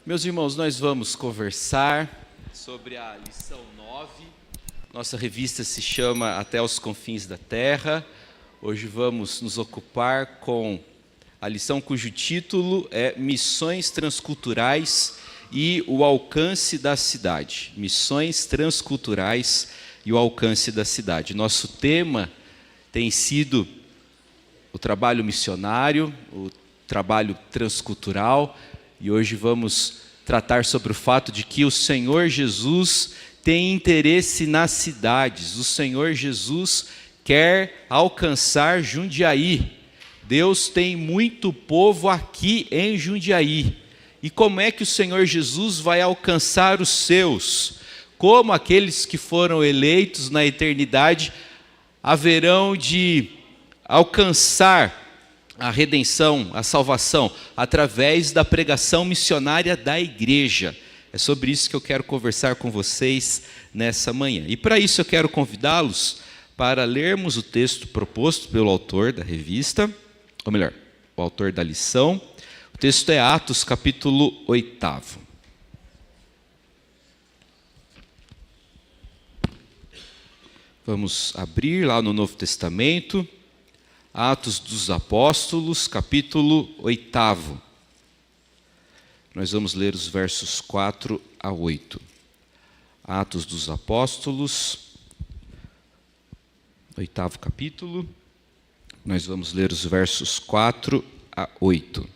Meus irmãos, nós vamos conversar sobre a lição 9. Nossa revista se chama Até os Confins da Terra. Hoje vamos nos ocupar com a lição cujo título é Missões Transculturais e o Alcance da Cidade. Missões Transculturais e o Alcance da Cidade. Nosso tema tem sido o trabalho missionário, o trabalho transcultural, e hoje vamos tratar sobre o fato de que o Senhor Jesus tem interesse nas cidades. O Senhor Jesus quer alcançar Jundiaí. Deus tem muito povo aqui em Jundiaí. E como é que o Senhor Jesus vai alcançar os seus? Como aqueles que foram eleitos na eternidade haverão de alcançar a redenção, a salvação, através da pregação missionária da igreja. É sobre isso que eu quero conversar com vocês nessa manhã. E para isso eu quero convidá-los para lermos o texto proposto pelo autor da revista, ou melhor, o autor da lição. O texto é Atos, capítulo 8. Vamos abrir lá no Novo Testamento, Atos dos Apóstolos, capítulo 8. Nós vamos ler os versos 4 a 8. Atos dos Apóstolos, 8º capítulo. Nós vamos ler os versos 4 a 8.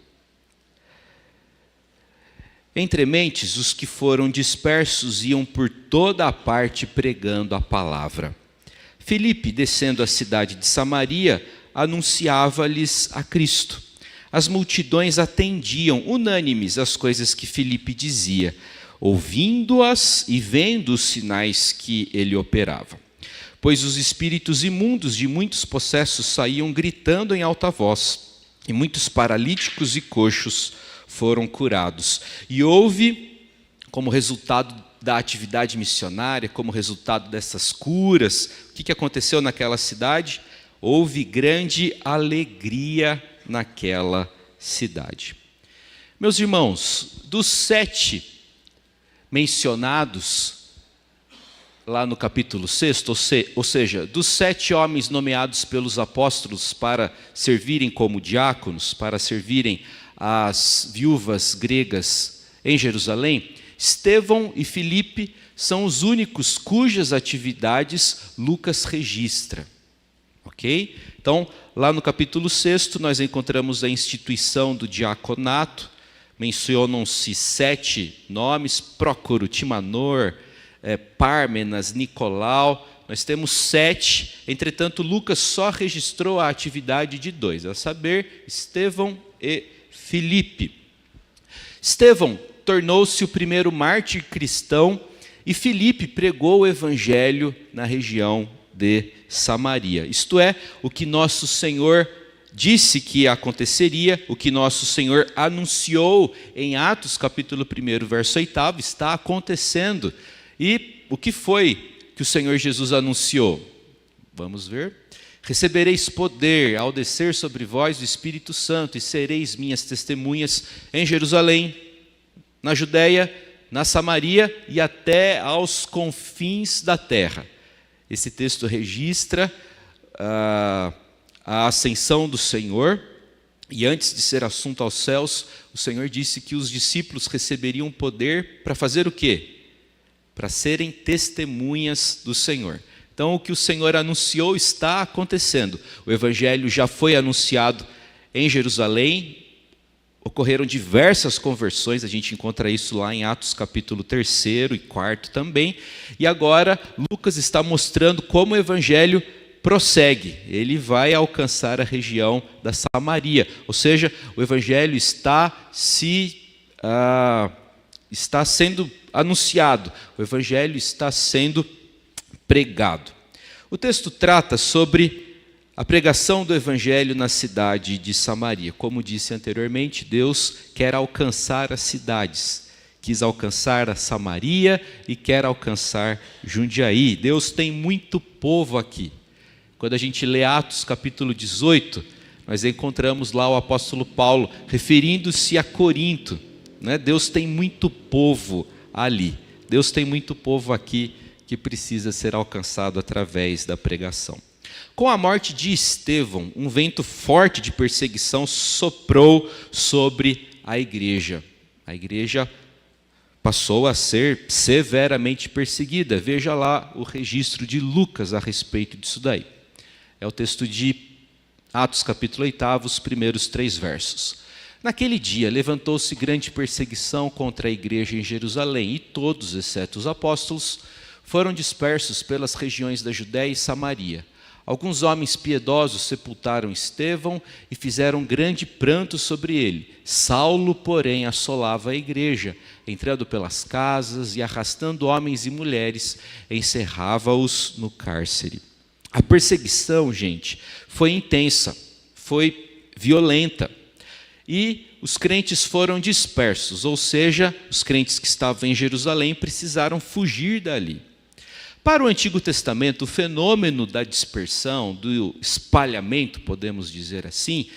Entre mentes, os que foram dispersos iam por toda a parte pregando a palavra. Filipe, descendo a cidade de Samaria, anunciava-lhes a Cristo. As multidões atendiam unânimes às coisas que Filipe dizia, ouvindo-as e vendo os sinais que ele operava. Pois os espíritos imundos de muitos possessos saíam gritando em alta voz, e muitos paralíticos e coxos foram curados. E houve, como resultado da atividade missionária, como resultado dessas curas, o que aconteceu naquela cidade? Houve grande alegria naquela cidade. Meus irmãos, dos 7 mencionados lá no capítulo 6, ou seja, dos 7 homens nomeados pelos apóstolos para servirem como diáconos, para servirem as viúvas gregas em Jerusalém, Estevão e Filipe são os únicos cujas atividades Lucas registra. Ok? Então, lá no capítulo 6, nós encontramos a instituição do diaconato, mencionam-se 7 nomes, Prócoro, Timanor, Pármenas, Nicolau, nós temos 7, entretanto Lucas só registrou a atividade de 2, a saber, Estevão e Filipe. Estevão tornou-se o primeiro mártir cristão e Filipe pregou o evangelho na região de Samaria. Isto é, o que nosso Senhor disse que aconteceria, o que nosso Senhor anunciou em Atos, capítulo 1, verso 8, está acontecendo. E o que foi que o Senhor Jesus anunciou? Vamos ver. Recebereis poder ao descer sobre vós o Espírito Santo e sereis minhas testemunhas em Jerusalém, na Judéia, na Samaria e até aos confins da terra. Esse texto registra a ascensão do Senhor, e antes de ser assunto aos céus, o Senhor disse que os discípulos receberiam poder para fazer o quê? Para serem testemunhas do Senhor. Então, o que o Senhor anunciou está acontecendo. O Evangelho já foi anunciado em Jerusalém, ocorreram diversas conversões, a gente encontra isso lá em Atos capítulo 3 e 4 também, e agora Lucas está mostrando como o Evangelho prossegue, ele vai alcançar a região da Samaria, ou seja, o Evangelho está sendo anunciado, o Evangelho está sendo pregado. O texto trata sobre a pregação do Evangelho na cidade de Samaria. Como disse anteriormente, Deus quer alcançar as cidades. Quis alcançar a Samaria e quer alcançar Jundiaí. Deus tem muito povo aqui. Quando a gente lê Atos capítulo 18, nós encontramos lá o apóstolo Paulo referindo-se a Corinto. né? Deus tem muito povo ali. Deus tem muito povo aqui que precisa ser alcançado através da pregação. Com a morte de Estevão, um vento forte de perseguição soprou sobre a igreja. A igreja passou a ser severamente perseguida. Veja lá o registro de Lucas a respeito disso daí. É o texto de Atos capítulo 8, os primeiros 3 versos. Naquele dia levantou-se grande perseguição contra a igreja em Jerusalém, e todos, exceto os apóstolos, foram dispersos pelas regiões da Judéia e Samaria. Alguns homens piedosos sepultaram Estevão e fizeram grande pranto sobre ele. Saulo, porém, assolava a igreja, entrando pelas casas e arrastando homens e mulheres, encerrava-os no cárcere. A perseguição, gente, foi intensa, foi violenta. E os crentes foram dispersos, ou seja, os crentes que estavam em Jerusalém precisaram fugir dali. Para o Antigo Testamento, o fenômeno da dispersão, do espalhamento, podemos dizer assim,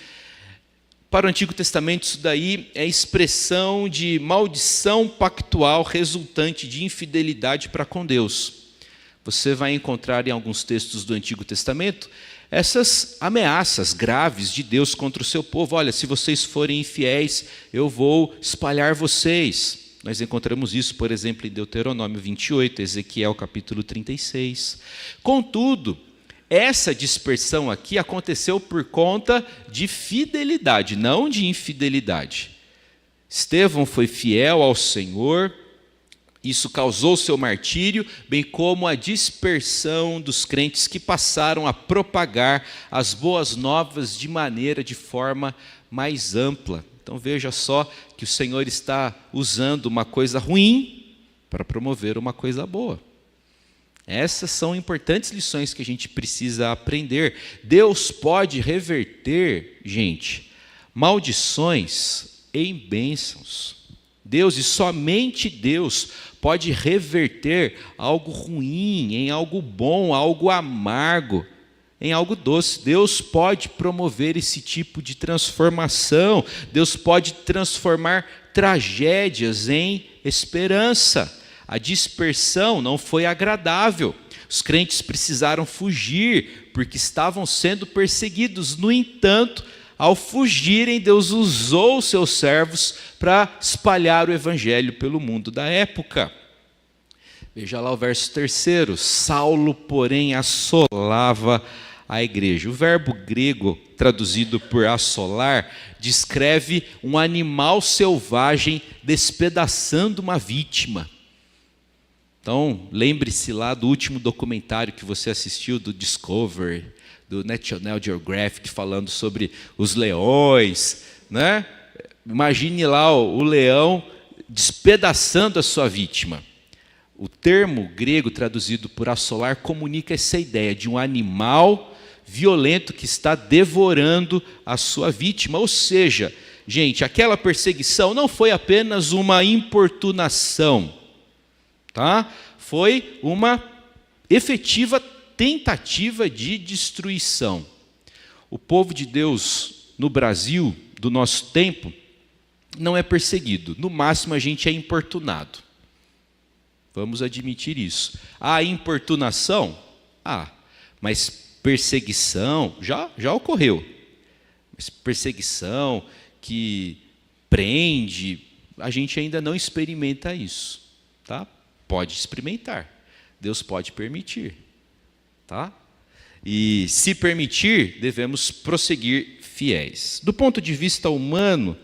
para o Antigo Testamento isso daí é expressão de maldição pactual resultante de infidelidade para com Deus. Você vai encontrar em alguns textos do Antigo Testamento essas ameaças graves de Deus contra o seu povo. Olha, se vocês forem infiéis, eu vou espalhar vocês. Nós encontramos isso, por exemplo, em Deuteronômio 28, Ezequiel capítulo 36. Contudo, essa dispersão aqui aconteceu por conta de fidelidade, não de infidelidade. Estevão foi fiel ao Senhor, isso causou seu martírio, bem como a dispersão dos crentes que passaram a propagar as boas novas de forma mais ampla. Então veja só que o Senhor está usando uma coisa ruim para promover uma coisa boa. Essas são importantes lições que a gente precisa aprender. Deus pode reverter, gente, maldições em bênçãos. Deus, e somente Deus, pode reverter algo ruim em algo bom, algo amargo, em algo doce. Deus pode promover esse tipo de transformação. Deus pode transformar tragédias em esperança. A dispersão não foi agradável. Os crentes precisaram fugir porque estavam sendo perseguidos. No entanto, ao fugirem, Deus usou os seus servos para espalhar o evangelho pelo mundo da época. Veja lá o verso 3. Saulo, porém, assolava a igreja. O verbo grego traduzido por assolar descreve um animal selvagem despedaçando uma vítima. Então, lembre-se lá do último documentário que você assistiu, do Discovery, do National Geographic, falando sobre os leões, né? Imagine lá o leão despedaçando a sua vítima. O termo grego traduzido por assolar comunica essa ideia de um animal violento que está devorando a sua vítima. Ou seja, gente, aquela perseguição não foi apenas uma importunação, tá? Foi uma efetiva tentativa de destruição. O povo de Deus no Brasil, do nosso tempo, não é perseguido. No máximo, a gente é importunado. Vamos admitir isso. Há importunação? Mas perseguição já ocorreu. Mas perseguição que prende, a gente ainda não experimenta isso. Tá? Pode experimentar. Deus pode permitir. Tá? E se permitir, devemos prosseguir fiéis. Do ponto de vista humano,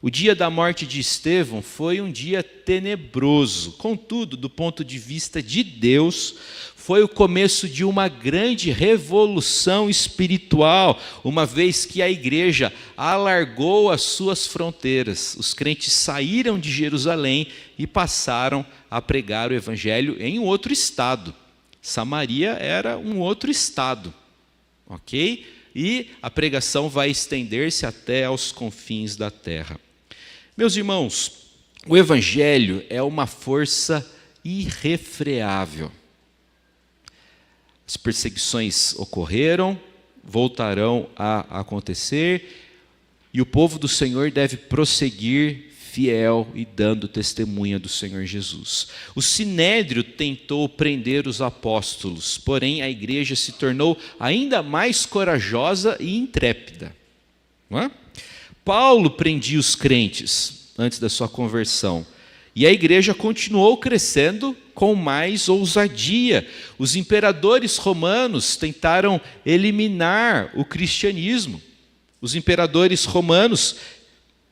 o dia da morte de Estevão foi um dia tenebroso. Contudo, do ponto de vista de Deus, foi o começo de uma grande revolução espiritual, uma vez que a igreja alargou as suas fronteiras. Os crentes saíram de Jerusalém e passaram a pregar o evangelho em um outro estado. Samaria era um outro estado, ok? E a pregação vai estender-se até aos confins da terra. Meus irmãos, o evangelho é uma força irrefreável. As perseguições ocorreram, voltarão a acontecer, e o povo do Senhor deve prosseguir fiel e dando testemunha do Senhor Jesus. O Sinédrio tentou prender os apóstolos, porém a igreja se tornou ainda mais corajosa e intrépida. Não é? Paulo prendia os crentes antes da sua conversão, e a igreja continuou crescendo com mais ousadia. Os imperadores romanos tentaram eliminar o cristianismo. Os imperadores romanos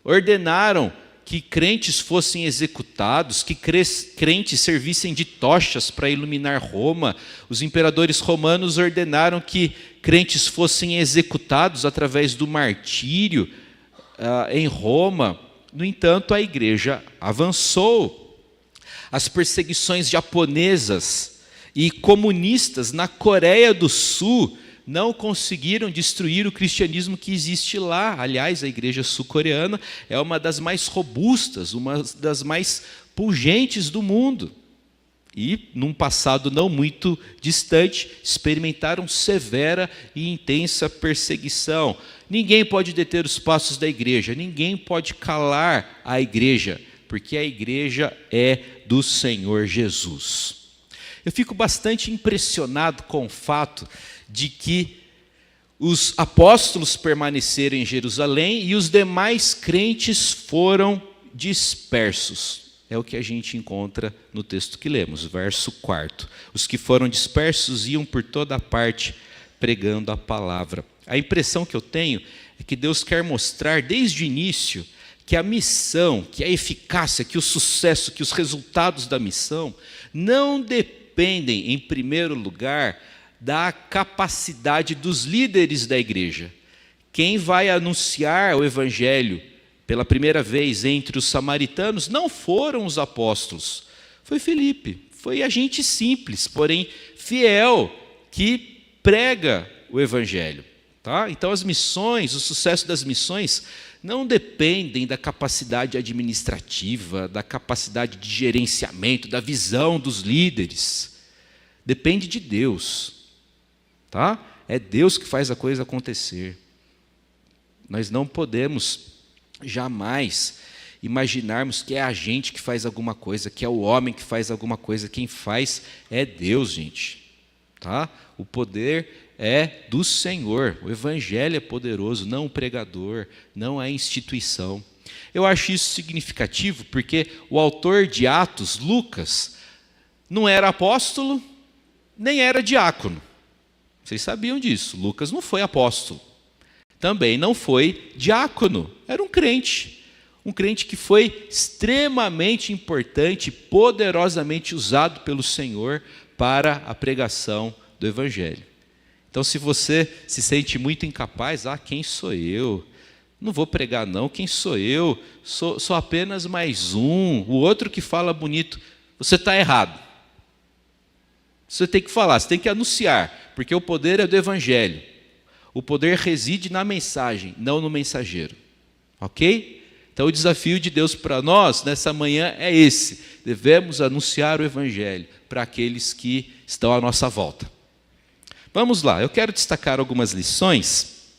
ordenaram que crentes fossem executados, que crentes servissem de tochas para iluminar Roma. Os imperadores romanos ordenaram que crentes fossem executados através do martírio em Roma. No entanto, a igreja avançou. As perseguições japonesas e comunistas na Coreia do Sul não conseguiram destruir o cristianismo que existe lá. Aliás, a igreja sul-coreana é uma das mais robustas, uma das mais pungentes do mundo. E, num passado não muito distante, experimentaram severa e intensa perseguição. Ninguém pode deter os passos da igreja, ninguém pode calar a igreja, porque a igreja é do Senhor Jesus. Eu fico bastante impressionado com o fato de que os apóstolos permaneceram em Jerusalém e os demais crentes foram dispersos. É o que a gente encontra no texto que lemos, verso 4. Os que foram dispersos iam por toda parte pregando a palavra. A impressão que eu tenho é que Deus quer mostrar desde o início que a missão, que a eficácia, que o sucesso, que os resultados da missão não dependem, em primeiro lugar, da capacidade dos líderes da igreja. Quem vai anunciar o evangelho pela primeira vez entre os samaritanos não foram os apóstolos, foi Filipe, foi a gente simples, porém fiel, que prega o evangelho. Tá? Então as missões, o sucesso das missões não dependem da capacidade administrativa, da capacidade de gerenciamento, da visão dos líderes. Depende de Deus. Tá? É Deus que faz a coisa acontecer. Nós não podemos jamais imaginarmos que é a gente que faz alguma coisa, que é o homem que faz alguma coisa. Quem faz é Deus, gente. Tá? O poder é do Senhor. O evangelho é poderoso, não o pregador, não a instituição. Eu acho isso significativo porque o autor de Atos, Lucas, não era apóstolo, nem era diácono. Vocês sabiam disso. Lucas não foi apóstolo. Também não foi diácono. Era um crente que foi extremamente importante, poderosamente usado pelo Senhor para a pregação do evangelho. Então, se você se sente muito incapaz, quem sou eu? Não vou pregar não, quem sou eu? Sou apenas mais um. O outro que fala bonito, você está errado. Você tem que falar, você tem que anunciar, porque o poder é do evangelho. O poder reside na mensagem, não no mensageiro. Ok? Então o desafio de Deus para nós nessa manhã é esse. Devemos anunciar o evangelho para aqueles que estão à nossa volta. Vamos lá, eu quero destacar algumas lições,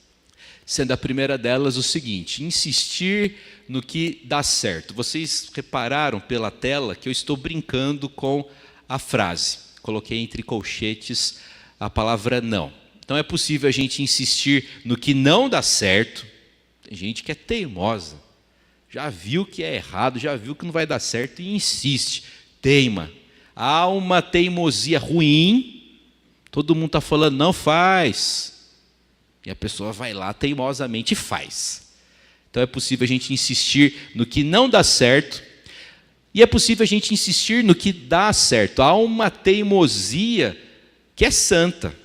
sendo a primeira delas o seguinte: insistir no que dá certo. Vocês repararam pela tela que eu estou brincando com a frase. Coloquei entre colchetes a palavra não. Então é possível a gente insistir no que não dá certo. Tem gente que é teimosa, já viu que é errado, já viu que não vai dar certo e insiste, teima. Há uma teimosia ruim. Todo mundo está falando, não faz. E a pessoa vai lá teimosamente e faz. Então é possível a gente insistir no que não dá certo. E é possível a gente insistir no que dá certo. Há uma teimosia que é santa.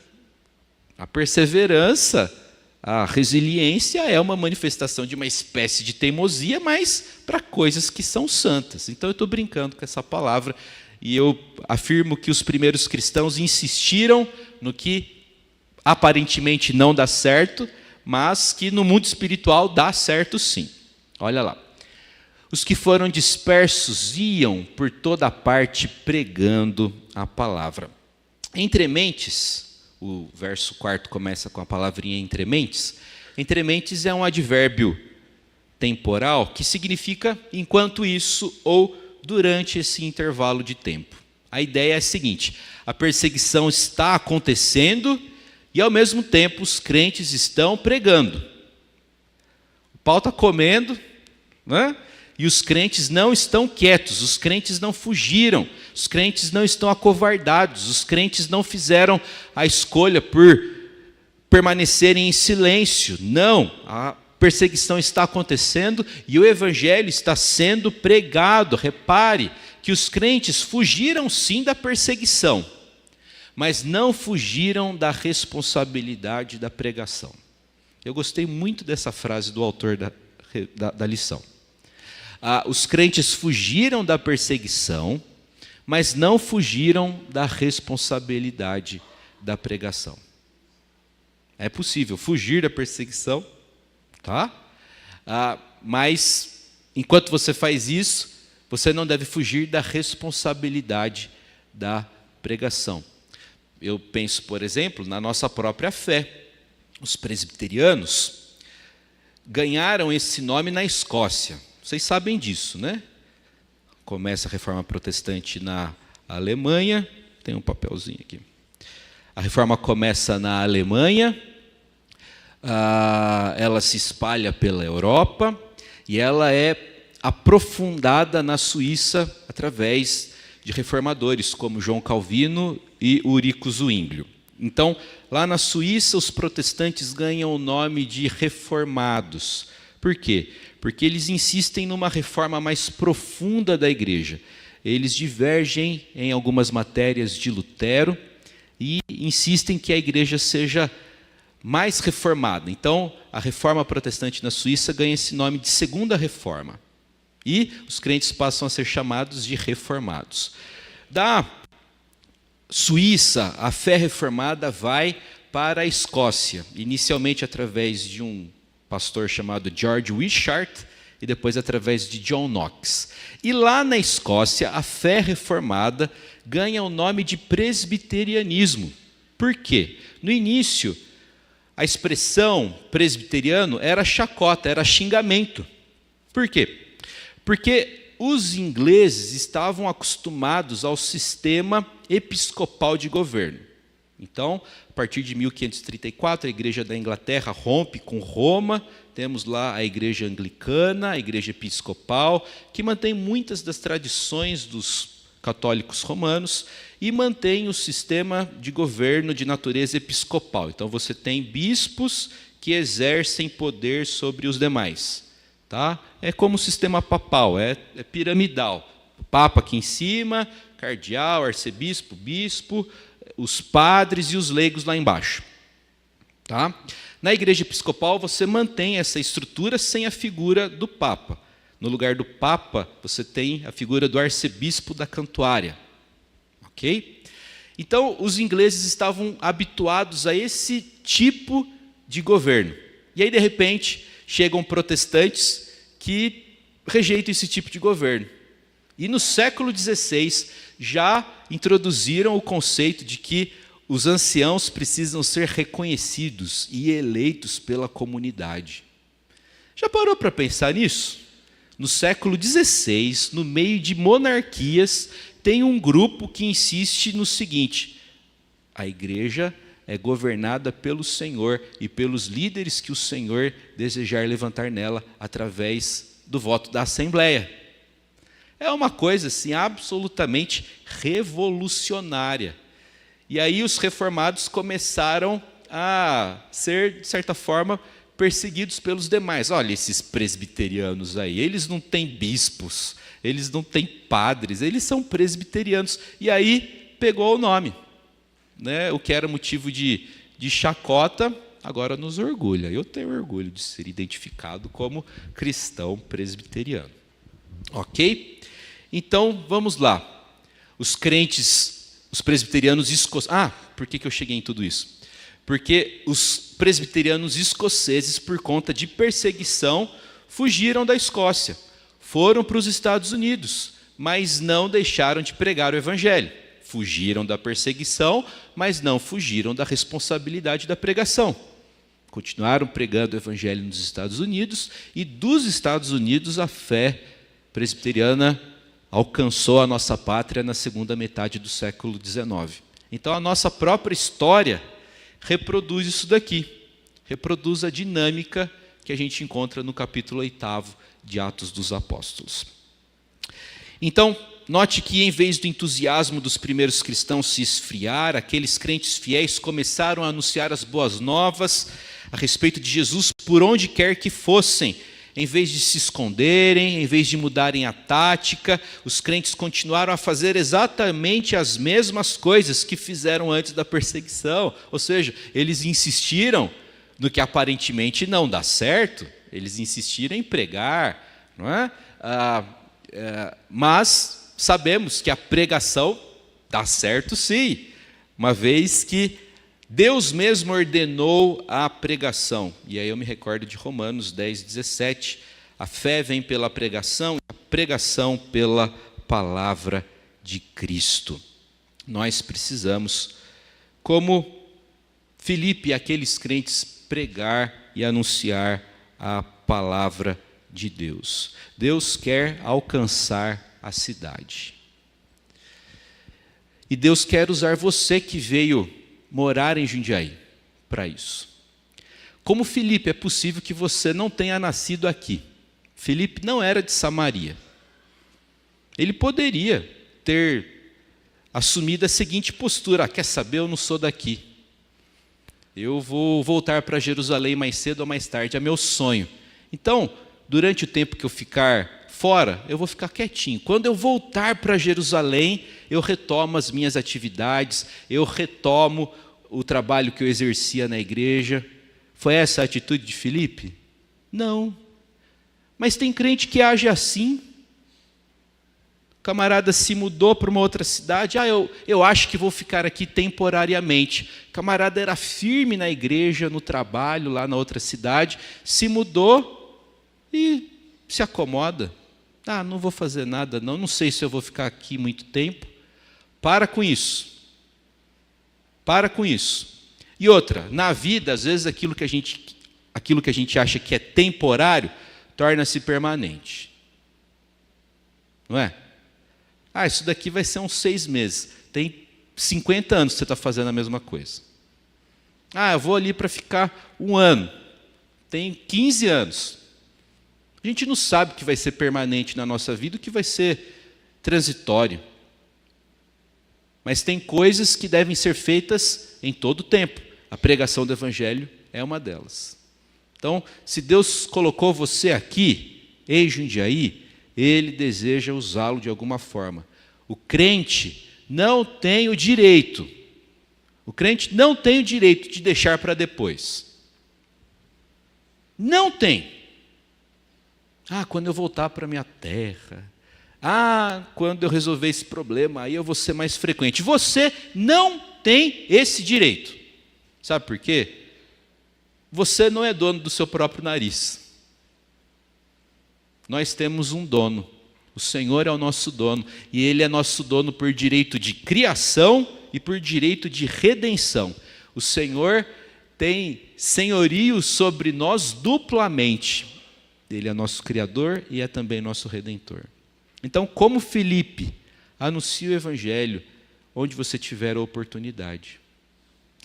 A perseverança, a resiliência é uma manifestação de uma espécie de teimosia, mas para coisas que são santas. Então eu estou brincando com essa palavra. E eu afirmo que os primeiros cristãos insistiram no que aparentemente não dá certo, mas que no mundo espiritual dá certo sim. Olha lá. Os que foram dispersos iam por toda parte pregando a palavra. Entre mentes, o verso 4 começa com a palavrinha entre mentes. Entre mentes é um advérbio temporal, que significa enquanto isso ou durante esse intervalo de tempo. A ideia é a seguinte: a perseguição está acontecendo e, ao mesmo tempo, os crentes estão pregando. O pau está comendo, né? E os crentes não estão quietos, os crentes não fugiram, os crentes não estão acovardados, os crentes não fizeram a escolha por permanecerem em silêncio. Não, a perseguição está acontecendo e o evangelho está sendo pregado. Repare que os crentes fugiram sim da perseguição, mas não fugiram da responsabilidade da pregação. Eu gostei muito dessa frase do autor da lição. Os crentes fugiram da perseguição, mas não fugiram da responsabilidade da pregação. É possível fugir da perseguição, tá? Mas enquanto você faz isso, você não deve fugir da responsabilidade da pregação. Eu penso, por exemplo, na nossa própria fé. Os presbiterianos ganharam esse nome na Escócia. Vocês sabem disso, né? Começa a Reforma Protestante na Alemanha. Tem um papelzinho aqui. A Reforma começa na Alemanha, ela se espalha pela Europa e ela é aprofundada na Suíça através de reformadores como João Calvino e Ulrico Zwinglio. Então, lá na Suíça, os protestantes ganham o nome de reformados. Por quê? Porque eles insistem numa reforma mais profunda da igreja. Eles divergem em algumas matérias de Lutero e insistem que a igreja seja mais reformada. Então, a reforma protestante na Suíça ganha esse nome de Segunda Reforma. E os crentes passam a ser chamados de reformados. Da Suíça, a fé reformada vai para a Escócia, inicialmente através de um pastor chamado George Wishart e depois através de John Knox. E lá na Escócia, a fé reformada ganha o nome de presbiterianismo. Por quê? No início, a expressão presbiteriano era chacota, era xingamento. Por quê? Porque os ingleses estavam acostumados ao sistema episcopal de governo. Então, a partir de 1534, a Igreja da Inglaterra rompe com Roma. Temos lá a Igreja Anglicana, a Igreja Episcopal, que mantém muitas das tradições dos católicos romanos e mantém o sistema de governo de natureza episcopal. Então, você tem bispos que exercem poder sobre os demais. Tá? É como o sistema papal, é piramidal. O papa aqui em cima, cardeal, arcebispo, bispo, os padres e os leigos lá embaixo. Tá? Na igreja episcopal, você mantém essa estrutura sem a figura do papa. No lugar do papa, você tem a figura do arcebispo da Cantuária. Ok? Então, os ingleses estavam habituados a esse tipo de governo. E aí, de repente, chegam protestantes que rejeitam esse tipo de governo. E no século XVI já introduziram o conceito de que os anciãos precisam ser reconhecidos e eleitos pela comunidade. Já parou para pensar nisso? No século XVI, no meio de monarquias, tem um grupo que insiste no seguinte: a igreja é governada pelo Senhor e pelos líderes que o Senhor desejar levantar nela através do voto da Assembleia. É uma coisa assim absolutamente revolucionária. E aí os reformados começaram a ser, de certa forma, perseguidos pelos demais. Olha, esses presbiterianos aí, eles não têm bispos, eles não têm padres, eles são presbiterianos. E aí pegou o nome. Né, o que era motivo de chacota, agora nos orgulha. Eu tenho orgulho de ser identificado como cristão presbiteriano. Ok? Então, vamos lá. Os crentes, os presbiterianos escoceses... por que eu cheguei em tudo isso? Porque os presbiterianos escoceses, por conta de perseguição, fugiram da Escócia. Foram para os Estados Unidos, mas não deixaram de pregar o evangelho. Fugiram da perseguição, mas não fugiram da responsabilidade da pregação. continuaram pregando o evangelho nos Estados Unidos, e dos Estados Unidos a fé presbiteriana alcançou a nossa pátria na segunda metade do século XIX. Então a nossa própria história reproduz isso daqui, reproduz a dinâmica que a gente encontra no capítulo 8º de Atos dos Apóstolos. Então, note que em vez do entusiasmo dos primeiros cristãos se esfriar, aqueles crentes fiéis começaram a anunciar as boas novas a respeito de Jesus por onde quer que fossem. Em vez de se esconderem, em vez de mudarem a tática, os crentes continuaram a fazer exatamente as mesmas coisas que fizeram antes da perseguição. Ou seja, eles insistiram no que aparentemente não dá certo, eles insistiram em pregar, não é? Mas sabemos que a pregação dá certo sim, uma vez que Deus mesmo ordenou a pregação. E aí eu me recordo de Romanos 10:17. A fé vem pela pregação, a pregação pela palavra de Cristo. Nós precisamos, como Filipe e aqueles crentes, pregar e anunciar a palavra de Deus. Deus quer alcançar a cidade. E Deus quer usar você que veio morar em Jundiaí para isso. Como Filipe, é possível que você não tenha nascido aqui. Filipe não era de Samaria. Ele poderia ter assumido a seguinte postura: quer saber, eu não sou daqui. Eu vou voltar para Jerusalém mais cedo ou mais tarde, é meu sonho. Então, durante o tempo que eu ficar fora, eu vou ficar quietinho. Quando eu voltar para Jerusalém, eu retomo as minhas atividades, eu retomo o trabalho que eu exercia na igreja. Foi essa a atitude de Filipe? Não. Mas tem crente que age assim. O camarada se mudou para uma outra cidade. Eu acho que vou ficar aqui temporariamente. O camarada era firme na igreja, no trabalho, lá na outra cidade. Se mudou e se acomoda. Não vou fazer nada não sei se eu vou ficar aqui muito tempo. Para com isso. Para com isso. E outra, na vida, às vezes aquilo que a gente acha que é temporário, torna-se permanente. Não é? Isso daqui vai ser uns 6 meses. Tem 50 anos que você está fazendo a mesma coisa. Eu vou ali para ficar 1 ano. Tem 15 anos. A gente não sabe o que vai ser permanente na nossa vida, o que vai ser transitório. Mas tem coisas que devem ser feitas em todo o tempo. A pregação do Evangelho é uma delas. Então, se Deus colocou você aqui, em Jundiaí, Ele deseja usá-lo de alguma forma. O crente não tem o direito de deixar para depois. Não tem. Quando eu voltar para a minha terra. Quando eu resolver esse problema, aí eu vou ser mais frequente. Você não tem esse direito. Sabe por quê? Você não é dono do seu próprio nariz. Nós temos um dono. O Senhor é o nosso dono. E Ele é nosso dono por direito de criação e por direito de redenção. O Senhor tem senhorio sobre nós duplamente. Ele é nosso Criador e é também nosso Redentor. Então, como Filipe, anuncie o Evangelho onde você tiver a oportunidade.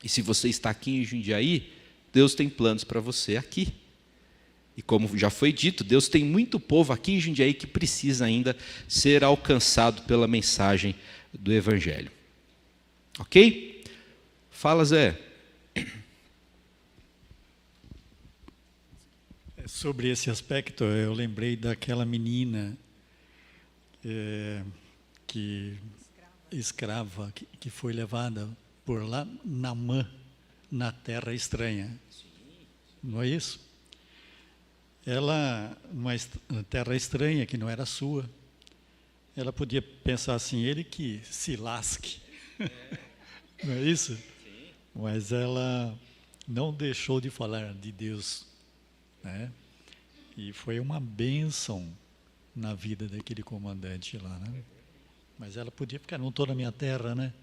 E se você está aqui em Jundiaí, Deus tem planos para você aqui. E como já foi dito, Deus tem muito povo aqui em Jundiaí que precisa ainda ser alcançado pela mensagem do Evangelho. Ok? Fala, Zé. Sobre esse aspecto, eu lembrei daquela menina escrava que foi levada por lá Naamã, na terra estranha. Não é isso? Ela, numa terra estranha que não era sua, ela podia pensar assim, ele que se lasque. Não é isso? Mas ela não deixou de falar de Deus, né? E foi uma bênção na vida daquele comandante lá, né? Mas ela podia ficar, não estou na minha terra, né?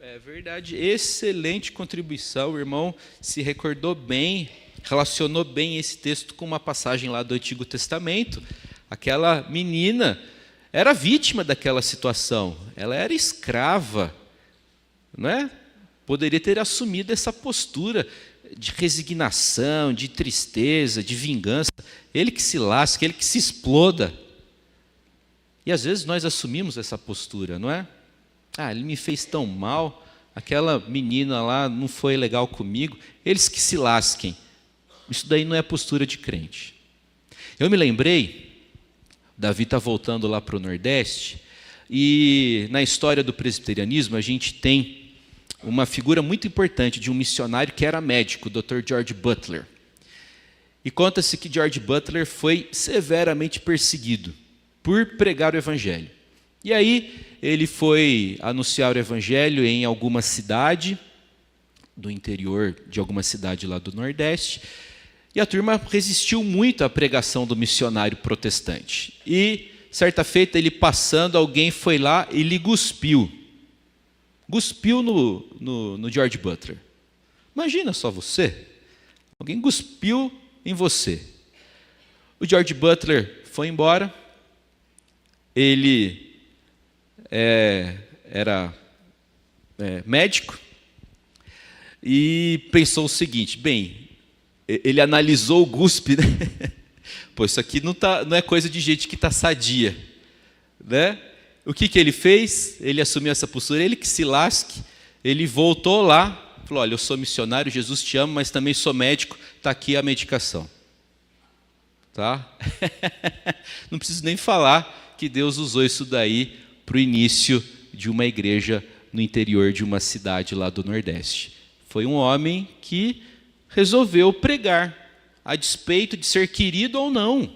É verdade, excelente contribuição, o irmão se recordou bem, relacionou bem esse texto com uma passagem lá do Antigo Testamento. Aquela menina era vítima daquela situação, ela era escrava, não é? Poderia ter assumido essa postura de resignação, de tristeza, de vingança, ele que se lasque, ele que se exploda. E às vezes nós assumimos essa postura, não é? Ah, ele me fez tão mal, aquela menina lá não foi legal comigo, eles que se lasquem. Isso daí não é postura de crente. Eu me lembrei, Davi está voltando lá para o Nordeste, e na história do presbiterianismo a gente tem uma figura muito importante de um missionário que era médico, o Dr. George Butler. E conta-se que George Butler foi severamente perseguido por pregar o evangelho. E aí ele foi anunciar o evangelho em alguma cidade do interior de alguma cidade lá do Nordeste, e a turma resistiu muito à pregação do missionário protestante. E certa feita ele passando, alguém foi lá e lhe cuspiu. Cuspiu no George Butler. Imagina só você, alguém cuspiu em você. O George Butler foi embora, ele era médico, e pensou o seguinte, bem, ele analisou o guspe, né? Pô, isso aqui não é coisa de gente que está sadia, né? O que ele fez? Ele assumiu essa postura, ele que se lasque, ele voltou lá, falou, olha, eu sou missionário, Jesus te ama, mas também sou médico, está aqui a medicação. Tá? Não preciso nem falar que Deus usou isso daí para o início de uma igreja no interior de uma cidade lá do Nordeste. Foi um homem que resolveu pregar, a despeito de ser querido ou não,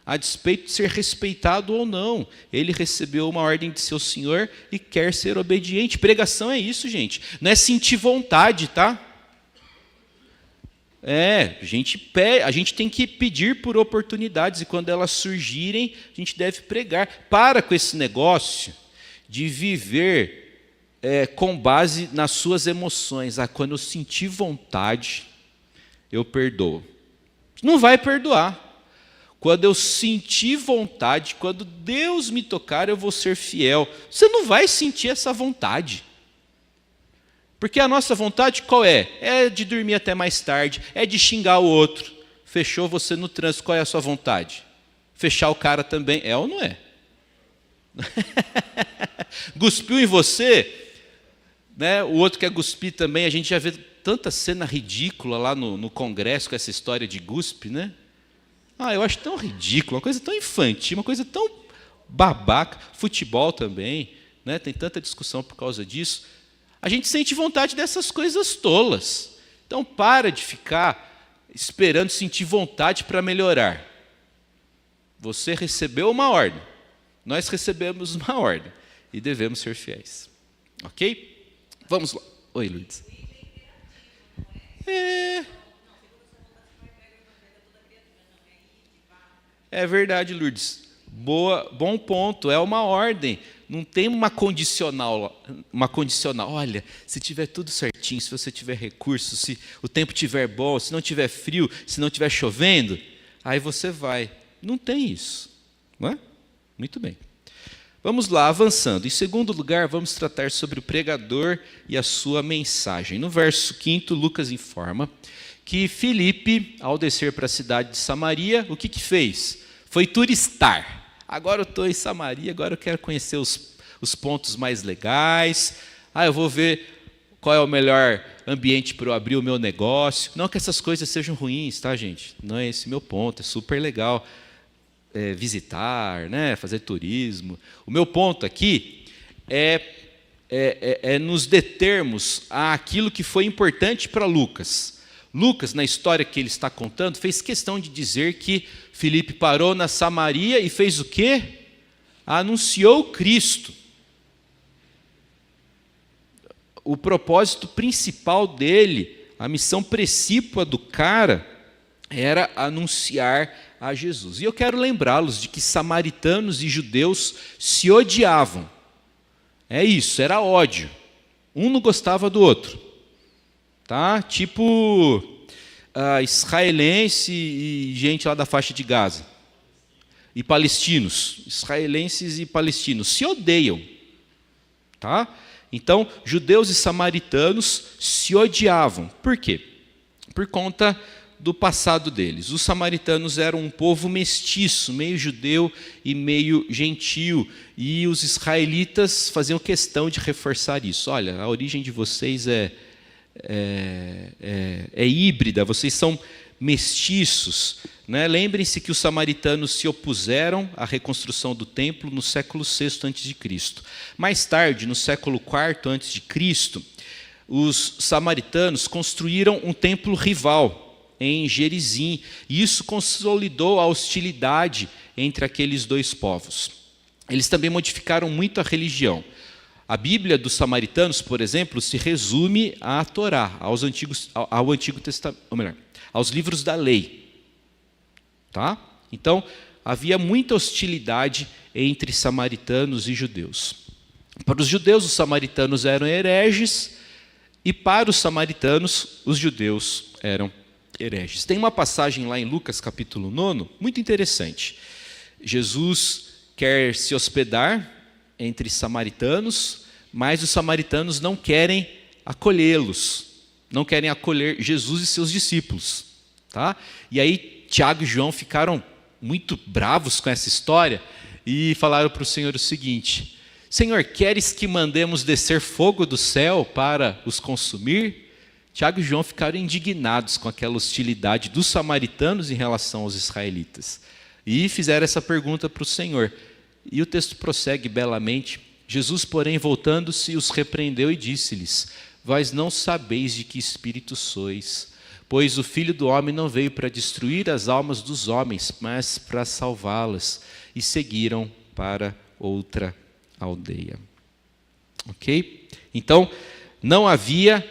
a despeito de ser respeitado ou não. Ele recebeu uma ordem de seu Senhor e quer ser obediente. Pregação é isso, gente. Não é sentir vontade, tá? A gente tem que pedir por oportunidades, e quando elas surgirem, a gente deve pregar. Para com esse negócio de viver com base nas suas emoções. Quando eu sentir vontade, eu perdoo. Não vai perdoar. Quando eu sentir vontade, quando Deus me tocar, eu vou ser fiel. Você não vai sentir essa vontade. Porque a nossa vontade qual é? É de dormir até mais tarde, é de xingar o outro. Fechou você no trânsito, qual é a sua vontade? Fechar o cara também, é ou não é? Cuspiu em você, né? O outro quer cuspir também, a gente já vê tanta cena ridícula lá no Congresso com essa história de cuspe, né? Eu acho tão ridículo, uma coisa tão infantil, uma coisa tão babaca. Futebol também, né? Tem tanta discussão por causa disso. A gente sente vontade dessas coisas tolas. Então, para de ficar esperando sentir vontade para melhorar. Você recebeu uma ordem. Nós recebemos uma ordem. E devemos ser fiéis. Ok? Vamos lá. Oi, Lourdes. É verdade, Lourdes. Bom ponto. É uma ordem. Não tem uma condicional. Olha, se tiver tudo certinho, se você tiver recursos, se o tempo estiver bom, se não tiver frio, se não estiver chovendo, aí você vai. Não tem isso. Não é? Muito bem. Vamos lá, avançando. Em segundo lugar, vamos tratar sobre o pregador e a sua mensagem. No verso 5, Lucas informa que Filipe, ao descer para a cidade de Samaria, o que fez? Foi turistar. Agora eu estou em Samaria, agora eu quero conhecer os pontos mais legais. Eu vou ver qual é o melhor ambiente para eu abrir o meu negócio. Não que essas coisas sejam ruins, tá, gente? Não é esse o meu ponto, é super legal visitar, né, fazer turismo. O meu ponto aqui é nos determos àquilo que foi importante para Lucas. Lucas, na história que ele está contando, fez questão de dizer que Filipe parou na Samaria e fez o quê? Anunciou Cristo. O propósito principal dele, a missão precípua do cara, era anunciar a Jesus. E eu quero lembrá-los de que samaritanos e judeus se odiavam. É isso, era ódio. Um não gostava do outro. Tá? Tipo israelense e gente lá da faixa de Gaza. E palestinos. Israelenses e palestinos se odeiam. Tá? Então, judeus e samaritanos se odiavam. Por quê? Por conta do passado deles. Os samaritanos eram um povo mestiço, meio judeu e meio gentio, e os israelitas faziam questão de reforçar isso. Olha, a origem de vocês é híbrida, vocês são mestiços. Né? Lembrem-se que os samaritanos se opuseram à reconstrução do templo no século VI a.C. Mais tarde, no século IV a.C., os samaritanos construíram um templo rival em Gerizim, e isso consolidou a hostilidade entre aqueles dois povos. Eles também modificaram muito a religião. A Bíblia dos samaritanos, por exemplo, se resume à Torá, ao Antigo Testamento, ou melhor, aos livros da lei. Tá? Então, havia muita hostilidade entre samaritanos e judeus. Para os judeus, os samaritanos eram hereges, e para os samaritanos, os judeus eram hereges. Tem uma passagem lá em Lucas, capítulo 9, muito interessante. Jesus quer se hospedar entre samaritanos, mas os samaritanos não querem acolhê-los, não querem acolher Jesus e seus discípulos. Tá? E aí Tiago e João ficaram muito bravos com essa história e falaram para o Senhor o seguinte: Senhor, queres que mandemos descer fogo do céu para os consumir? Tiago e João ficaram indignados com aquela hostilidade dos samaritanos em relação aos israelitas. E fizeram essa pergunta para o Senhor. E o texto prossegue belamente. Jesus, porém, voltando-se, os repreendeu e disse-lhes: Vós não sabeis de que espírito sois, pois o Filho do Homem não veio para destruir as almas dos homens, mas para salvá-las. E seguiram para outra aldeia. Ok? Então, não havia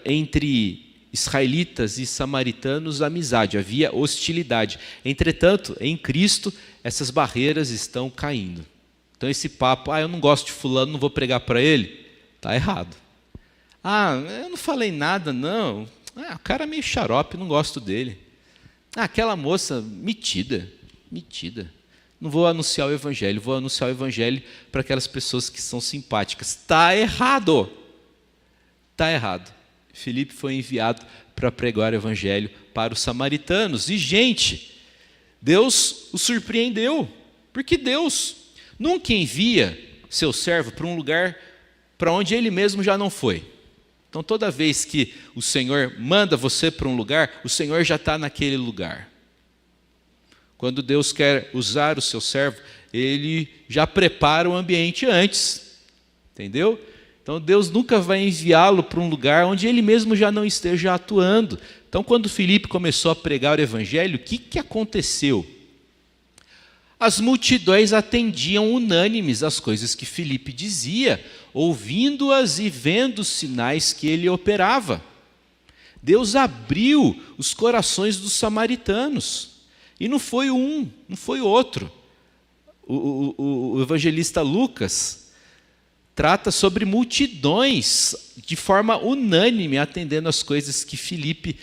entre israelitas e samaritanos amizade, havia hostilidade. Entretanto, em Cristo, essas barreiras estão caindo. Então esse papo, eu não gosto de fulano, não vou pregar para ele, está errado. Eu não falei nada, não. O cara é meio xarope, não gosto dele. Aquela moça, metida. Não vou anunciar o evangelho, vou anunciar o evangelho para aquelas pessoas que são simpáticas. Está errado. Está errado. Filipe foi enviado para pregar o evangelho para os samaritanos. E, gente, Deus o surpreendeu, porque Deus nunca envia seu servo para um lugar para onde ele mesmo já não foi. Então, toda vez que o Senhor manda você para um lugar, o Senhor já está naquele lugar. Quando Deus quer usar o seu servo, Ele já prepara o ambiente antes. Entendeu? Então Deus nunca vai enviá-lo para um lugar onde Ele mesmo já não esteja atuando. Então quando Filipe começou a pregar o Evangelho, o que aconteceu? As multidões atendiam unânimes às coisas que Filipe dizia, ouvindo-as e vendo os sinais que ele operava. Deus abriu os corações dos samaritanos. E não foi um, não foi outro. O evangelista Lucas trata sobre multidões de forma unânime, atendendo às coisas que Filipe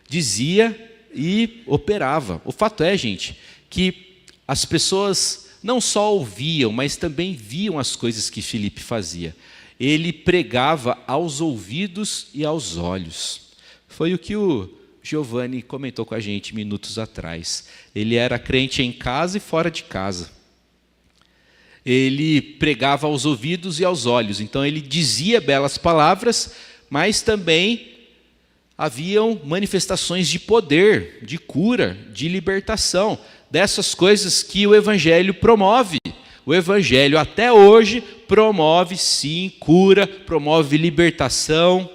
dizia e operava. O fato é, gente, que as pessoas não só ouviam, mas também viam as coisas que Filipe fazia. Ele pregava aos ouvidos e aos olhos. Foi o que o Giovanni comentou com a gente minutos atrás. Ele era crente em casa e fora de casa. Ele pregava aos ouvidos e aos olhos. Então ele dizia belas palavras, mas também haviam manifestações de poder, de cura, de libertação, dessas coisas que o Evangelho promove. O Evangelho até hoje promove sim cura, promove libertação.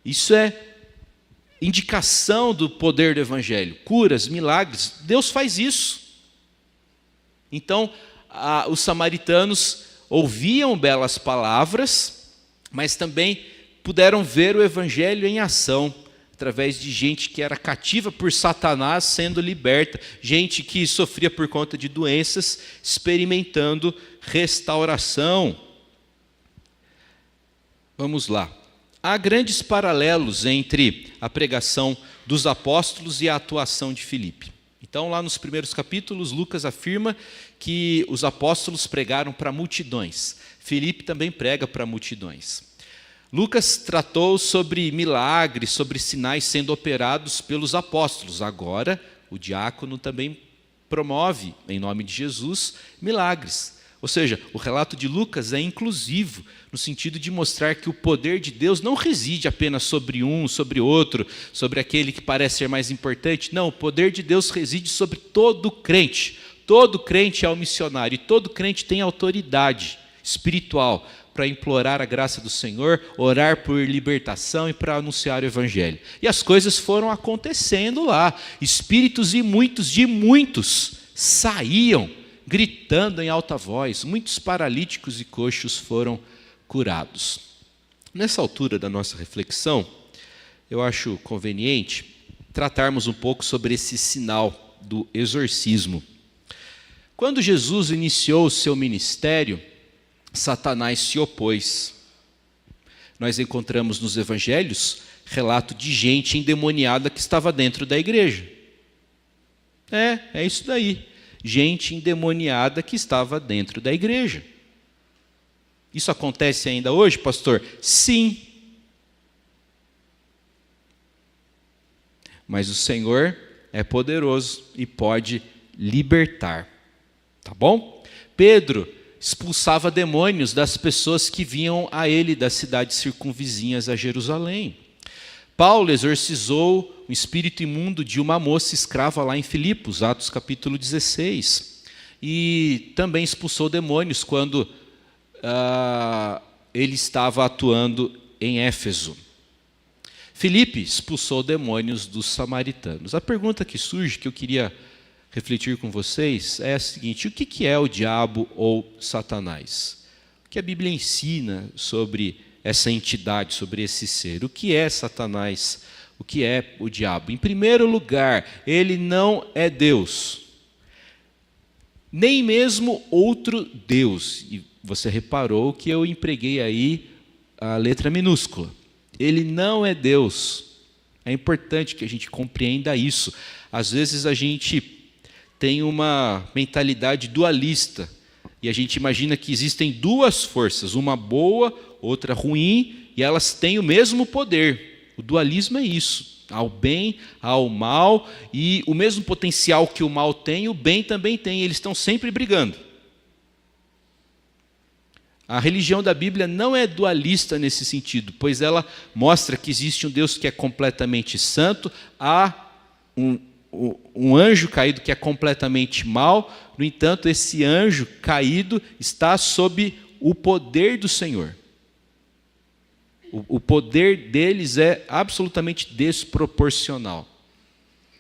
Isso é indicação do poder do Evangelho. Curas, milagres, Deus faz isso. Então, os samaritanos ouviam belas palavras, mas também puderam ver o Evangelho em ação, através de gente que era cativa por Satanás sendo liberta, gente que sofria por conta de doenças, experimentando restauração. Vamos lá. Há grandes paralelos entre a pregação dos apóstolos e a atuação de Filipe. Então, lá nos primeiros capítulos, Lucas afirma que os apóstolos pregaram para multidões. Filipe também prega para multidões. Lucas tratou sobre milagres, sobre sinais sendo operados pelos apóstolos. Agora, o diácono também promove, em nome de Jesus, milagres. Ou seja, o relato de Lucas é inclusivo, no sentido de mostrar que o poder de Deus não reside apenas sobre um, sobre outro, sobre aquele que parece ser mais importante. Não, o poder de Deus reside sobre todo crente. Todo crente é um missionário e todo crente tem autoridade espiritual para implorar a graça do Senhor, orar por libertação e para anunciar o Evangelho. E as coisas foram acontecendo lá. Espíritos imundos de muitos saíam gritando em alta voz. Muitos paralíticos e coxos foram curados. Nessa altura da nossa reflexão, eu acho conveniente tratarmos um pouco sobre esse sinal do exorcismo. Quando Jesus iniciou o seu ministério, Satanás se opôs. Nós encontramos nos evangelhos relato de gente endemoniada que estava dentro da igreja. É isso daí. Gente endemoniada que estava dentro da igreja. Isso acontece ainda hoje, pastor? Sim. Mas o Senhor é poderoso e pode libertar. Tá bom? Pedro expulsava demônios das pessoas que vinham a ele das cidades circunvizinhas a Jerusalém. Paulo exorcizou o espírito imundo de uma moça escrava lá em Filipos, Atos capítulo 16. E também expulsou demônios quando ele estava atuando em Éfeso. Filipe expulsou demônios dos samaritanos. A pergunta que surge, que eu queria refletir com vocês, é a seguinte: o que é o diabo ou Satanás? O que a Bíblia ensina sobre essa entidade, sobre esse ser? O que é Satanás? O que é o diabo? Em primeiro lugar, ele não é Deus, nem mesmo outro Deus. E você reparou que eu empreguei aí a letra minúscula. Ele não é Deus. É importante que a gente compreenda isso. Às vezes a gente tem uma mentalidade dualista e a gente imagina que existem duas forças, uma boa, outra ruim, e elas têm o mesmo poder. O dualismo é isso: há o bem, há o mal, e o mesmo potencial que o mal tem, o bem também tem. Eles estão sempre brigando. A religião da Bíblia não é dualista nesse sentido, pois ela mostra que existe um Deus que é completamente santo, há um anjo caído que é completamente mau. No entanto, esse anjo caído está sob o poder do Senhor. O poder deles é absolutamente desproporcional.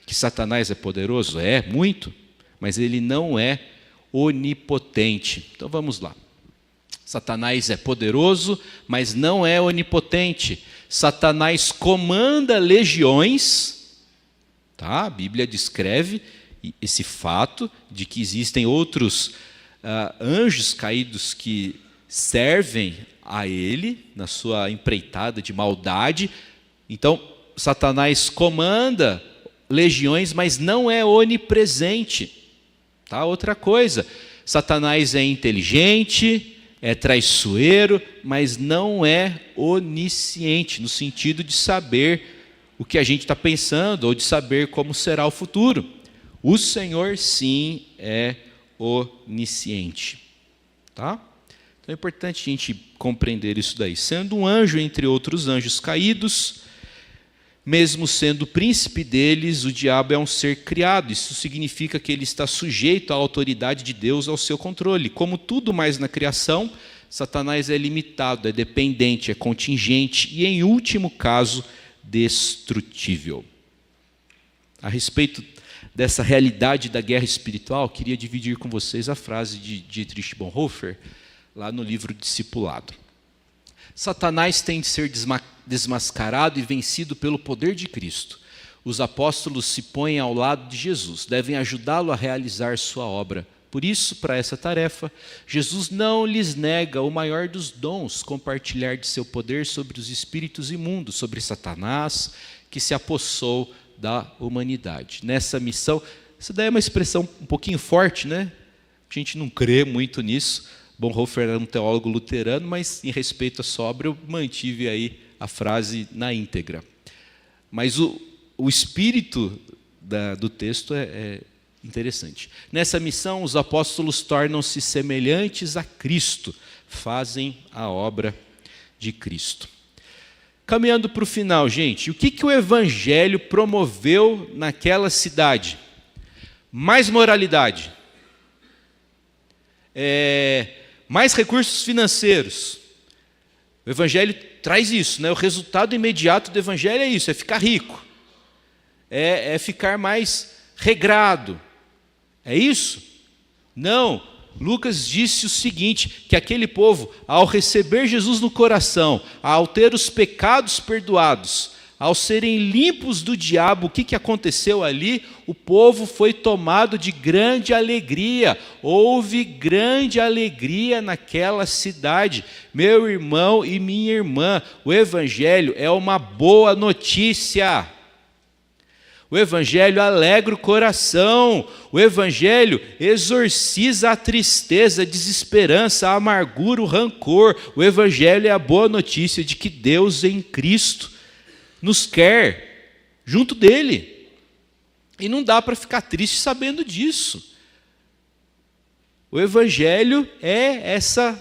Que Satanás é poderoso? É, muito, mas ele não é onipotente. Então vamos lá. Satanás é poderoso, mas não é onipotente. Satanás comanda legiões. Tá? A Bíblia descreve esse fato de que existem outros anjos caídos que servem a ele na sua empreitada de maldade. Então, Satanás comanda legiões, mas não é onipresente. Tá? Outra coisa, Satanás é inteligente, é traiçoeiro, mas não é onisciente, no sentido de saber o que a gente está pensando, ou de saber como será o futuro. O Senhor, sim, é onisciente. Tá? Então é importante a gente compreender isso daí. Sendo um anjo entre outros anjos caídos, mesmo sendo o príncipe deles, o diabo é um ser criado. Isso significa que ele está sujeito à autoridade de Deus, ao seu controle. Como tudo mais na criação, Satanás é limitado, é dependente, é contingente e, em último caso, destrutível. A respeito dessa realidade da guerra espiritual, queria dividir com vocês a frase de Dietrich Bonhoeffer, lá no livro Discipulado. Satanás tem de ser desmascarado e vencido pelo poder de Cristo. Os apóstolos se põem ao lado de Jesus, devem ajudá-lo a realizar sua obra. Por isso, para essa tarefa, Jesus não lhes nega o maior dos dons, compartilhar de seu poder sobre os espíritos imundos, sobre Satanás, que se apossou da humanidade. Nessa missão, isso daí é uma expressão um pouquinho forte, né? A gente não crê muito nisso. Bonhoeffer era um teólogo luterano, mas em respeito à sua obra eu mantive aí a frase na íntegra. Mas o espírito do texto é interessante. Nessa missão, os apóstolos tornam-se semelhantes a Cristo, fazem a obra de Cristo. Caminhando para o final, gente, o que o Evangelho promoveu naquela cidade? Mais moralidade, mais recursos financeiros. O Evangelho traz isso, né? O resultado imediato do Evangelho é isso, é ficar rico, é ficar mais regrado. É isso? Não. Lucas disse o seguinte, que aquele povo, ao receber Jesus no coração, ao ter os pecados perdoados, ao serem limpos do diabo, o que aconteceu ali? O povo foi tomado de grande alegria. Houve grande alegria naquela cidade. Meu irmão e minha irmã, o Evangelho é uma boa notícia. O Evangelho alegra o coração, o Evangelho exorciza a tristeza, a desesperança, a amargura, o rancor. O Evangelho é a boa notícia de que Deus em Cristo nos quer junto dele. E não dá para ficar triste sabendo disso. O Evangelho é essa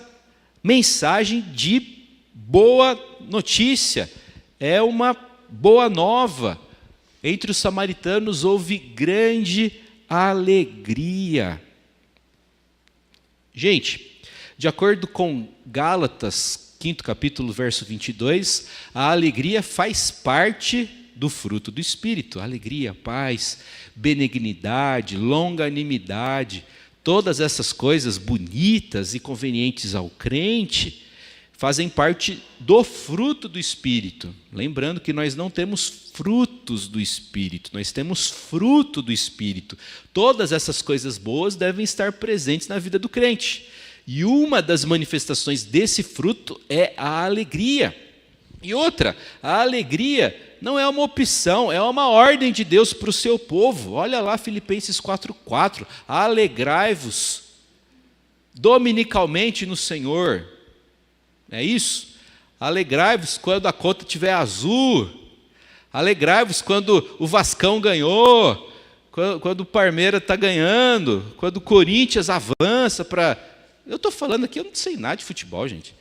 mensagem de boa notícia, é uma boa nova. Entre os samaritanos houve grande alegria. Gente, de acordo com Gálatas, 5º capítulo, verso 22, a alegria faz parte do fruto do Espírito. Alegria, paz, benignidade, longanimidade, todas essas coisas bonitas e convenientes ao crente, fazem parte do fruto do Espírito. Lembrando que nós não temos frutos do Espírito, nós temos fruto do Espírito. Todas essas coisas boas devem estar presentes na vida do crente. E uma das manifestações desse fruto é a alegria. E outra, a alegria não é uma opção, é uma ordem de Deus para o seu povo. Olha lá Filipenses 4:4. Alegrai-vos dominicalmente no Senhor. É isso? Alegrai-vos quando a conta estiver azul. Alegrai-vos quando o Vascão ganhou. Quando o Palmeiras está ganhando. Quando o Corinthians avança para... Eu estou falando aqui, eu não sei nada de futebol, gente.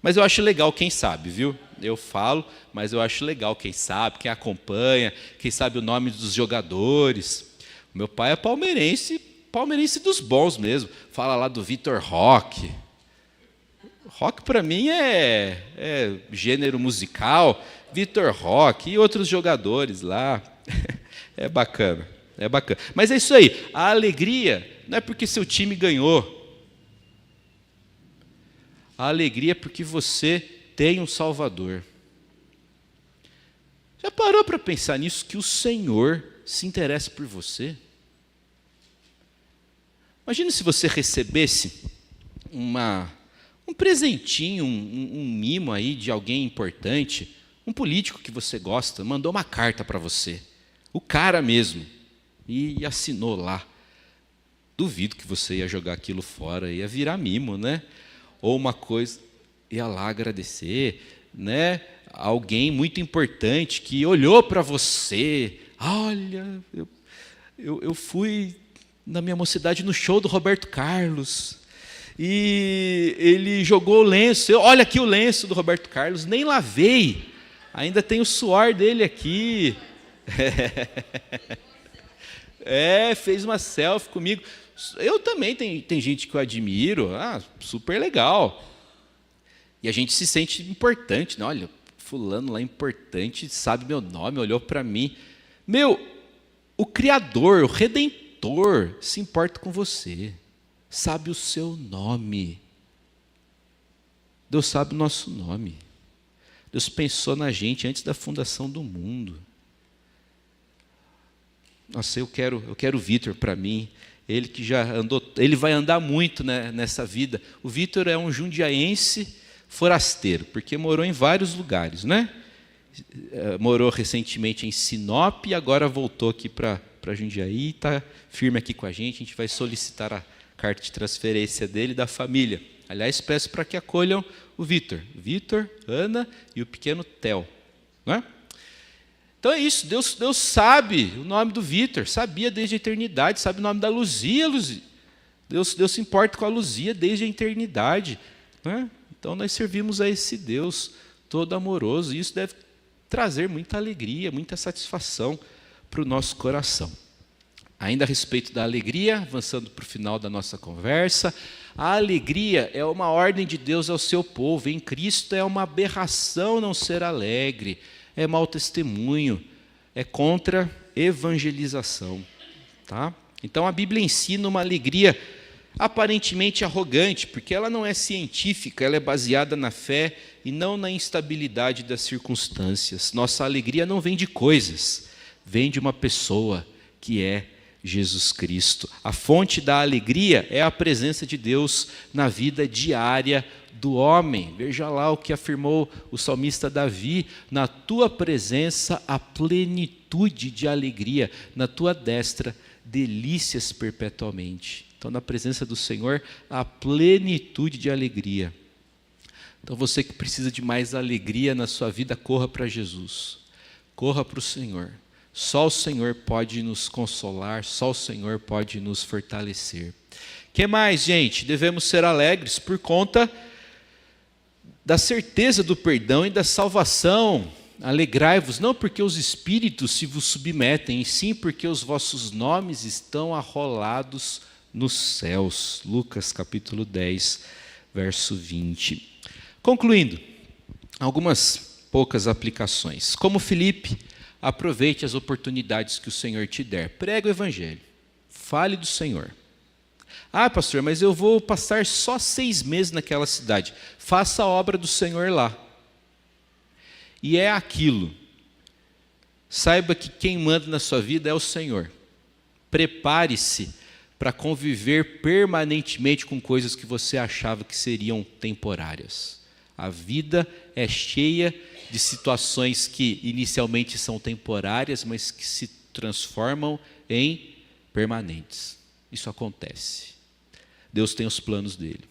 Mas eu acho legal quem sabe, viu? Eu falo, mas eu acho legal quem sabe, quem acompanha, quem sabe o nome dos jogadores. O meu pai é palmeirense dos bons mesmo. Fala lá do Vitor Roque. Rock para mim é gênero musical, Vitor Roque e outros jogadores lá. É bacana, é bacana. Mas é isso aí, a alegria não é porque seu time ganhou. A alegria é porque você tem um Salvador. Já parou para pensar nisso, que o Senhor se interessa por você? Imagina se você recebesse um presentinho, um mimo aí de alguém importante, um político que você gosta, mandou uma carta para você, o cara mesmo, e assinou lá. Duvido que você ia jogar aquilo fora, ia virar mimo, né? Ou uma coisa, ia lá agradecer, né? Alguém muito importante que olhou para você. Olha, eu fui na minha mocidade no show do Roberto Carlos. E ele jogou o lenço. Olha aqui o lenço do Roberto Carlos, nem lavei. Ainda tem o suor dele aqui. Fez uma selfie comigo. Eu também, tem gente que eu admiro. Super legal. E a gente se sente importante, né? Olha, fulano lá importante, sabe meu nome, olhou para mim. O Criador, o Redentor, se importa com você. Sabe o seu nome. Deus sabe o nosso nome. Deus pensou na gente antes da fundação do mundo. Nossa, eu quero o Vitor para mim. Ele que já andou, ele vai andar muito, né, nessa vida. O Vitor é um jundiaense forasteiro, porque morou em vários lugares, né? Morou recentemente em Sinop e agora voltou aqui para Jundiaí, está firme aqui com a gente. A gente vai solicitar a carta de transferência dele e da família. Aliás, peço para que acolham o Vitor, Ana e o pequeno Theo, não é? Então é isso, Deus sabe o nome do Vitor, sabia desde a eternidade, sabe o nome da Luzia. Deus se importa com a Luzia desde a eternidade, né? Então nós servimos a esse Deus todo amoroso, e isso deve trazer muita alegria, muita satisfação para o nosso coração. Ainda a respeito da alegria, avançando para o final da nossa conversa, a alegria é uma ordem de Deus ao seu povo. Em Cristo é uma aberração não ser alegre, é mau testemunho, é contra evangelização, tá? Então a Bíblia ensina uma alegria aparentemente arrogante, porque ela não é científica, ela é baseada na fé e não na instabilidade das circunstâncias. Nossa alegria não vem de coisas, vem de uma pessoa, que é Jesus Cristo. A fonte da alegria é a presença de Deus na vida diária do homem. Veja lá o que afirmou o salmista Davi: na tua presença há plenitude de alegria, na tua destra delícias perpetuamente. Então, na presença do Senhor há plenitude de alegria. Então, você que precisa de mais alegria na sua vida, corra para Jesus, corra para o Senhor. Só o Senhor pode nos consolar, só o Senhor pode nos fortalecer. O que mais, gente? Devemos ser alegres por conta da certeza do perdão e da salvação. Alegrai-vos, não porque os espíritos se vos submetem, e sim porque os vossos nomes estão arrolados nos céus. Lucas capítulo 10, verso 20. Concluindo, algumas poucas aplicações. Como Filipe, aproveite as oportunidades que o Senhor te der. Pregue o Evangelho. Fale do Senhor. Ah, pastor, mas eu vou passar só 6 meses naquela cidade. Faça a obra do Senhor lá. E é aquilo. Saiba que quem manda na sua vida é o Senhor. Prepare-se para conviver permanentemente com coisas que você achava que seriam temporárias. A vida é cheia de situações que inicialmente são temporárias, mas que se transformam em permanentes. Isso acontece. Deus tem os planos dele.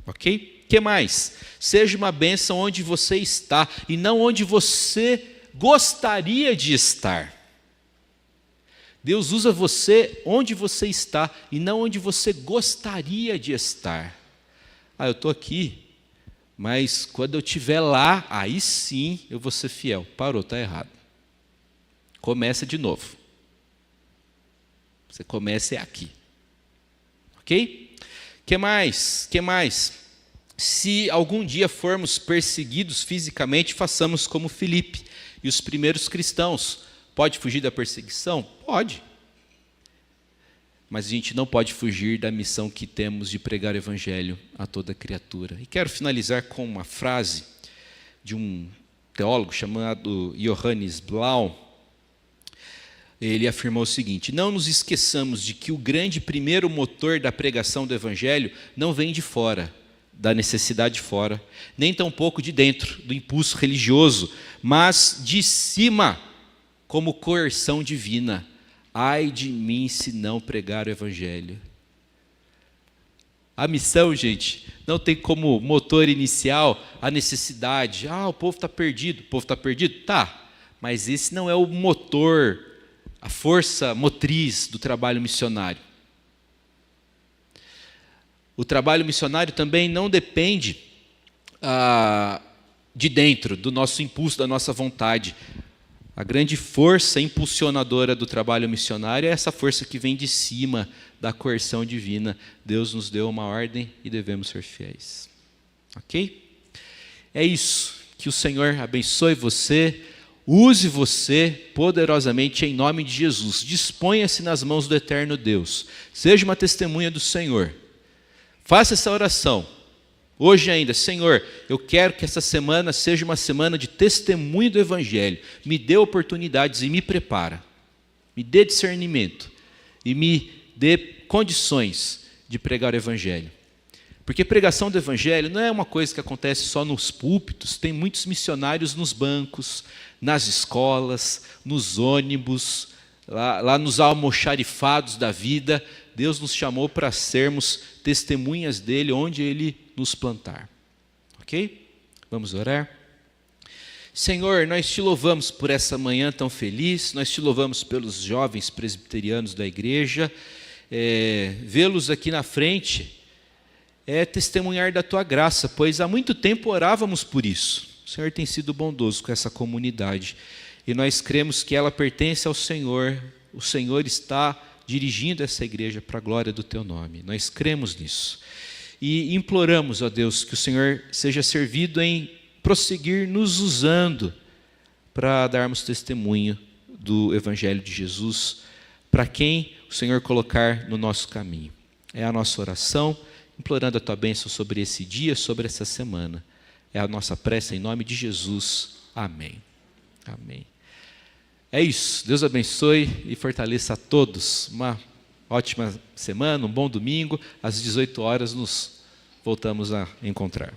Ok? O que mais? Seja uma bênção onde você está e não onde você gostaria de estar. Deus usa você onde você está e não onde você gostaria de estar. Ah, eu estou aqui, mas quando eu estiver lá, aí sim eu vou ser fiel. Parou, está errado. Começa de novo. Você começa aqui. Ok? Que mais? Que mais? Se algum dia formos perseguidos fisicamente, façamos como Filipe e os primeiros cristãos. Pode fugir da perseguição? Pode. Mas a gente não pode fugir da missão que temos de pregar o Evangelho a toda criatura. E quero finalizar com uma frase de um teólogo chamado Johannes Blau. Ele afirmou o seguinte: não nos esqueçamos de que o grande primeiro motor da pregação do Evangelho não vem de fora, da necessidade de fora, nem tampouco de dentro, do impulso religioso, mas de cima, como coerção divina. Ai de mim se não pregar o Evangelho. A missão, gente, não tem como motor inicial a necessidade. Ah, o povo está perdido. O povo está perdido? Tá, mas esse não é o motor, a força motriz do trabalho missionário. O trabalho missionário também não depende de dentro, do nosso impulso, da nossa vontade. A grande força impulsionadora do trabalho missionário é essa força que vem de cima, da coerção divina. Deus nos deu uma ordem e devemos ser fiéis. Ok? É isso. Que o Senhor abençoe você, use você poderosamente em nome de Jesus. Disponha-se nas mãos do eterno Deus. Seja uma testemunha do Senhor. Faça essa oração. Hoje ainda, Senhor, eu quero que essa semana seja uma semana de testemunho do Evangelho. Me dê oportunidades e me prepara. Me dê discernimento e me dê condições de pregar o Evangelho. Porque pregação do Evangelho não é uma coisa que acontece só nos púlpitos, tem muitos missionários nos bancos, nas escolas, nos ônibus, lá nos almoxarifados da vida. Deus nos chamou para sermos testemunhas dele onde ele nos plantar. Ok? Vamos orar? Senhor, nós te louvamos por essa manhã tão feliz, nós te louvamos pelos jovens presbiterianos da igreja. Vê-los aqui na frente é testemunhar da tua graça, pois há muito tempo orávamos por isso. O Senhor tem sido bondoso com essa comunidade e nós cremos que ela pertence ao Senhor. O Senhor está dirigindo essa igreja para a glória do teu nome. Nós cremos nisso e imploramos, ó Deus, que o Senhor seja servido em prosseguir nos usando para darmos testemunho do Evangelho de Jesus para quem o Senhor colocar no nosso caminho. É a nossa oração, implorando a tua bênção sobre esse dia, sobre essa semana. É a nossa prece em nome de Jesus. Amém. Amém. É isso. Deus abençoe e fortaleça a todos. Uma ótima semana, um bom domingo. Às 18 horas nos voltamos a encontrar.